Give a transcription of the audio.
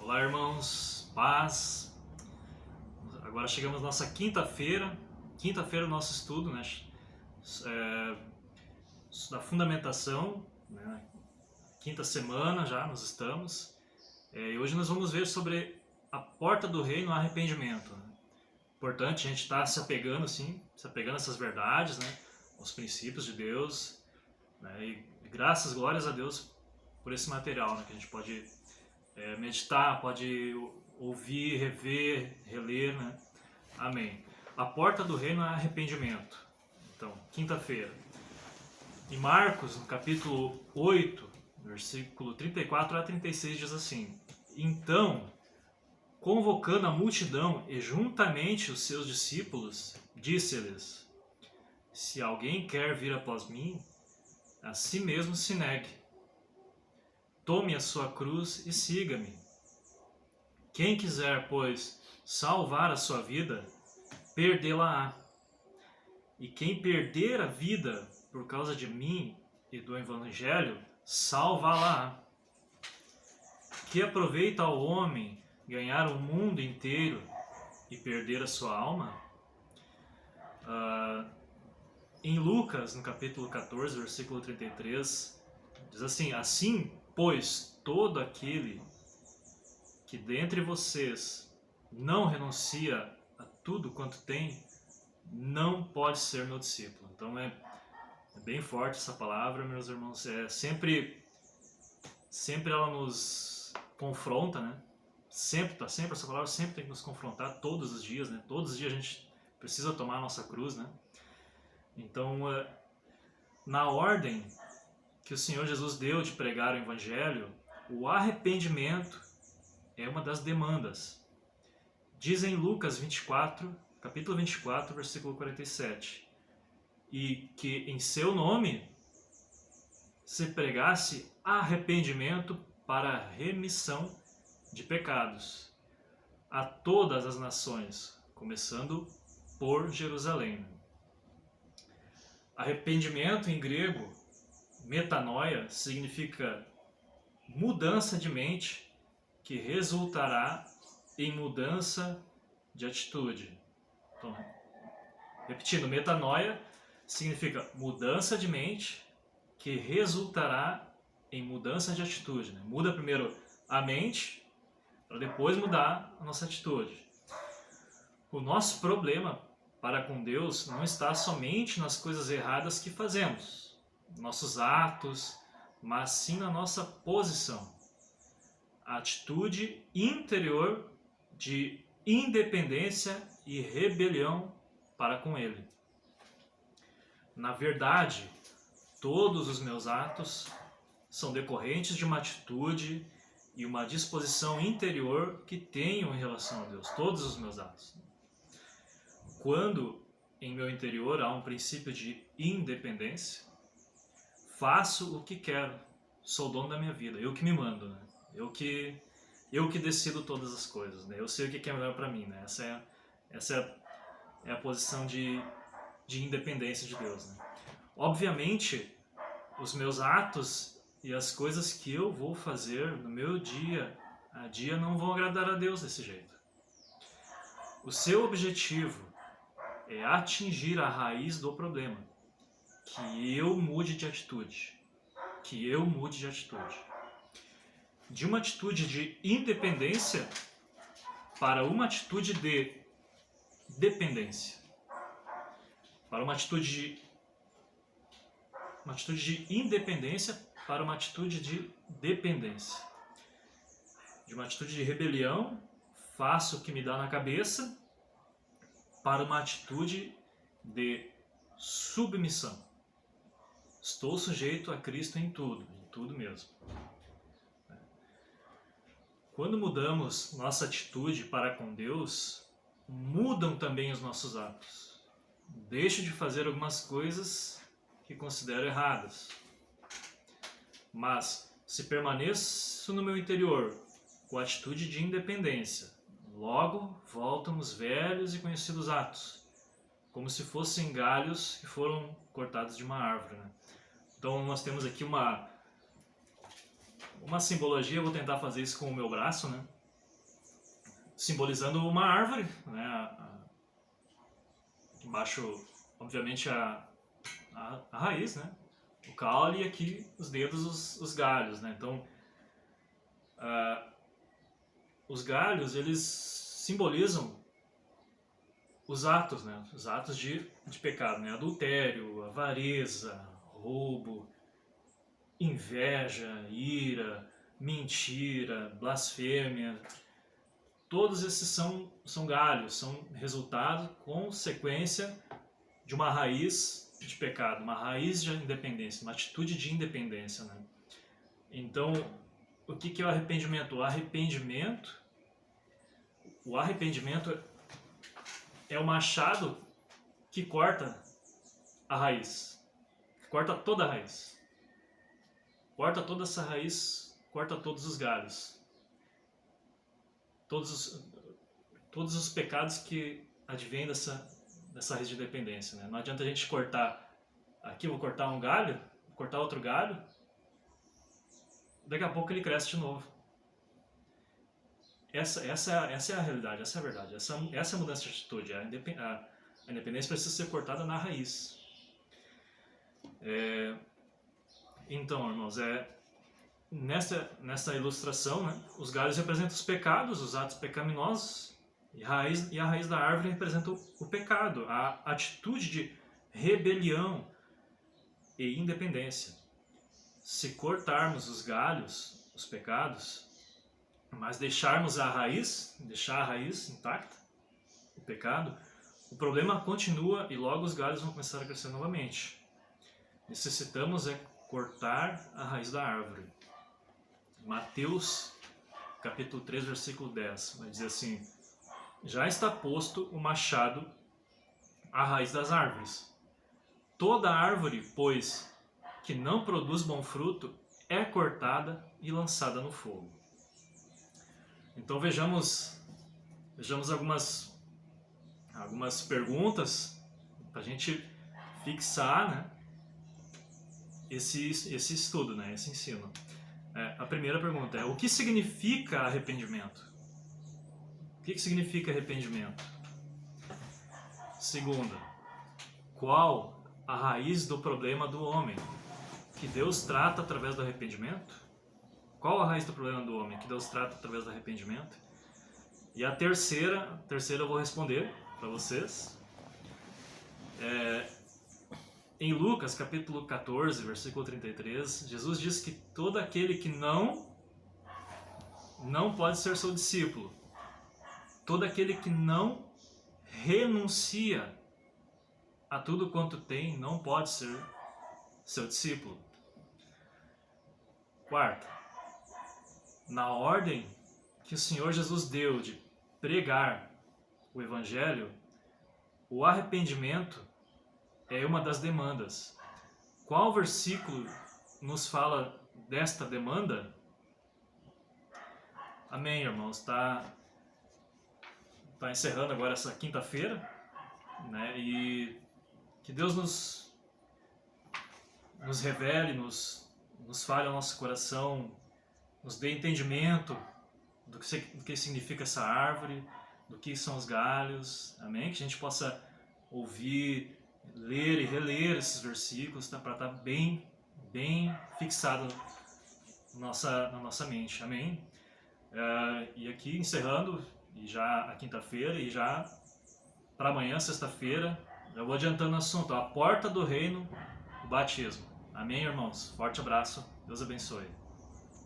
Olá, irmãos, paz. Agora chegamos na nossa quinta-feira do nosso estudo, né? Da fundamentação, né? Quinta semana já nós estamos. E hoje nós vamos ver sobre a porta do reino, o arrependimento. Né? Importante a gente estar se apegando a essas verdades, né? Aos princípios de Deus, né? E glórias a Deus por esse material, né? Que a gente pode meditar, pode ouvir, rever, reler, né? Amém. A porta do reino é arrependimento. Então, quinta-feira. Em Marcos, no capítulo 8, versículo 34 a 36, diz assim: Então, convocando a multidão e juntamente os seus discípulos, disse-lhes: Se alguém quer vir após mim, a si mesmo se negue. Tome a sua cruz e siga-me. Quem quiser, pois, salvar a sua vida, perdê-la-á. E quem perder a vida por causa de mim e do Evangelho, salvá-la-á. Que aproveita ao homem ganhar o mundo inteiro e perder a sua alma? Em Lucas, no capítulo 14, versículo 33, diz assim: Assim, pois, todo aquele que dentre vocês não renuncia a tudo quanto tem, não pode ser meu discípulo. Então é bem forte essa palavra, meus irmãos. Sempre ela nos confronta, né? Sempre essa palavra sempre tem que nos confrontar todos os dias, né? Todos os dias a gente precisa tomar a nossa cruz, né? Então, na ordem que o Senhor Jesus deu de pregar o Evangelho, o arrependimento é uma das demandas. Diz em Lucas 24, capítulo 24, versículo 47, e que em seu nome se pregasse arrependimento para remissão de pecados a todas as nações, começando por Jerusalém. Arrependimento em grego, metanoia, significa mudança de mente que resultará em mudança de atitude. Então, repetindo, metanoia significa mudança de mente que resultará em mudança de atitude. Né? Muda primeiro a mente para depois mudar a nossa atitude. O nosso problema para com Deus não está somente nas coisas erradas que fazemos, nossos atos, mas sim na nossa posição. A atitude interior de independência e rebelião para com Ele. Na verdade, todos os meus atos são decorrentes de uma atitude e uma disposição interior que tenho em relação a Deus. Todos os meus atos. Quando em meu interior há um princípio de independência, faço o que quero, sou dono da minha vida, eu que me mando, né? Eu que decido todas as coisas, né? Eu sei o que é melhor para mim, né? Essa é a posição de independência de Deus, né? Obviamente, os meus atos e as coisas que eu vou fazer no meu dia a dia não vão agradar a Deus desse jeito. O seu objetivo é atingir a raiz do problema, que eu mude de atitude, de uma atitude de independência para uma atitude de dependência, para uma atitude de independência para uma atitude de dependência, de uma atitude de rebelião, faço o que me dá na cabeça, para uma atitude de submissão. Estou sujeito a Cristo em tudo mesmo. Quando mudamos nossa atitude para com Deus, mudam também os nossos atos. Deixo de fazer algumas coisas que considero erradas. Mas, se permaneço no meu interior com a atitude de independência, logo voltam os velhos e conhecidos atos, como se fossem galhos que foram cortados de uma árvore. Né? Então nós temos aqui uma simbologia, eu vou tentar fazer isso com o meu braço, né? simbolizando uma árvore, né? Embaixo, obviamente, a raiz, né? O caule, e aqui os dedos, os galhos, né? Então, os galhos, eles simbolizam os atos, né? Os atos de pecado, né? Adultério, avareza, roubo, inveja, ira, mentira, blasfêmia. Todos esses são galhos, são resultado, consequência de uma raiz de pecado, uma raiz de independência, uma atitude de independência, né? Então, o que é o arrependimento? O arrependimento é o machado que corta a raiz, corta toda a raiz, corta toda essa raiz, corta todos os galhos, todos os pecados que advêm dessa raiz de dependência, né? Não adianta a gente cortar, aqui eu vou cortar um galho, vou cortar outro galho, daqui a pouco ele cresce de novo. Essa é a realidade, essa é a verdade, essa é a mudança de atitude. A independência precisa ser cortada na raiz. Então, irmãos, nessa ilustração, né, os galhos representam os pecados, os atos pecaminosos, e a raiz da árvore representa o pecado, a atitude de rebelião e independência. Se cortarmos os galhos, os pecados, mas deixar a raiz intacta, o pecado, o problema continua e logo os galhos vão começar a crescer novamente. Necessitamos cortar a raiz da árvore. Mateus, capítulo 3, versículo 10, vai dizer assim: já está posto o machado à raiz das árvores. Toda árvore, pois, que não produz bom fruto, é cortada e lançada no fogo. Então vejamos algumas perguntas para a gente fixar, né, esse estudo, né, esse ensino. A primeira pergunta é: o que significa arrependimento? O que significa arrependimento? Segunda, qual a raiz do problema do homem que Deus trata através do arrependimento? Qual a raiz do problema do homem que Deus trata através do arrependimento? E a terceira eu vou responder para vocês. Em Lucas, capítulo 14, versículo 33, Jesus diz que todo aquele que não pode ser seu discípulo. Todo aquele que não renuncia a tudo quanto tem não pode ser seu discípulo. Quarta, na ordem que o Senhor Jesus deu de pregar o Evangelho, o arrependimento é uma das demandas. Qual versículo nos fala desta demanda? Amém, irmãos. Está encerrando agora essa quinta-feira, né? E que Deus nos revele, nos fale ao nosso coração, nos dê entendimento do que significa essa árvore, do que são os galhos. Amém? Que a gente possa ouvir, ler e reler esses versículos, tá? Para estar bem fixado na nossa mente. Amém? E aqui encerrando, e já a quinta-feira, e já para amanhã, sexta-feira, já vou adiantando o assunto: a porta do reino, o batismo. Amém, irmãos? Forte abraço, Deus abençoe.